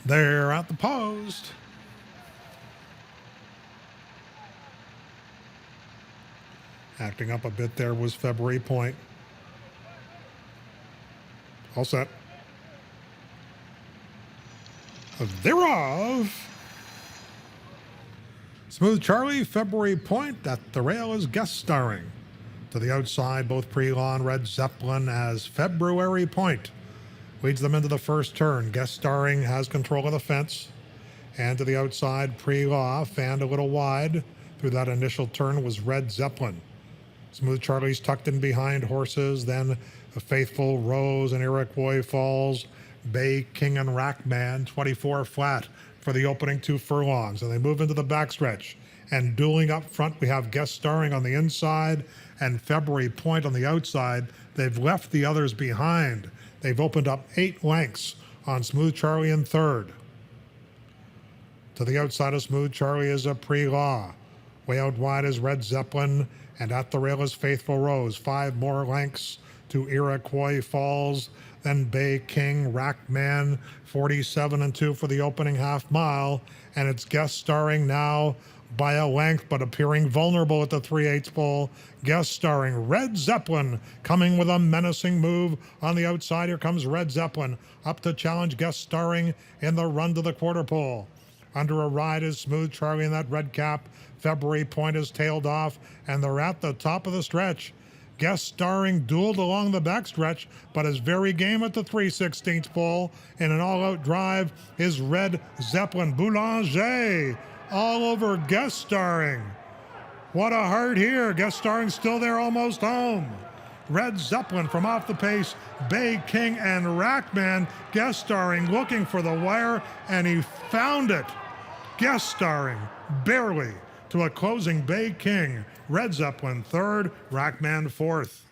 They're at the post. Acting up a bit there was February Point. All set. Thereof. Smooth Charlie, February Point at the rail is guest starring. To the outside, both Pre-Law and Red Zeppelin as February Point. Leads them into the first turn. Guest starring has control of the fence. And to the outside, Pre-Law, fanned a little wide. Through that initial turn was Red Zeppelin. Smooth Charlie's tucked in behind horses. Then the Faithful Rose and Iroquois Falls. Bay King and Rackman, 24 flat for the opening 2 furlongs. And they move into the backstretch. And dueling up front, we have guest starring on the inside and February Point on the outside. They've left the others behind. They've opened up 8 lengths on Smooth Charlie in third. To the outside of Smooth Charlie is a Pre-Law. Way out wide is Red Zeppelin, and at the rail is Faithful Rose. 5 more lengths to Iroquois Falls, then Bay King, Rackman, 47-2 for the opening half mile, and it's guest starring now by a length, but appearing vulnerable at the 3/8 pole. Guest starring Red Zeppelin, coming with a menacing move on the outside. Here comes Red Zeppelin up to challenge guest starring in the run to the quarter pole. Under a ride is Smooth Charlie in that red cap. February Point is tailed off, and they're at the top of the stretch. Guest starring dueled along the backstretch, but is very game at the 3/16 pole. In an all-out drive is Red Zeppelin. Boulanger all over guest starring. What a heart here. Guest starring still there, almost home. Red Zeppelin from off the pace. Bay King and Rackman. Guest starring looking for the wire, and he found it. Guest starring barely to a closing Bay King. Red Zeppelin third, Rackman fourth.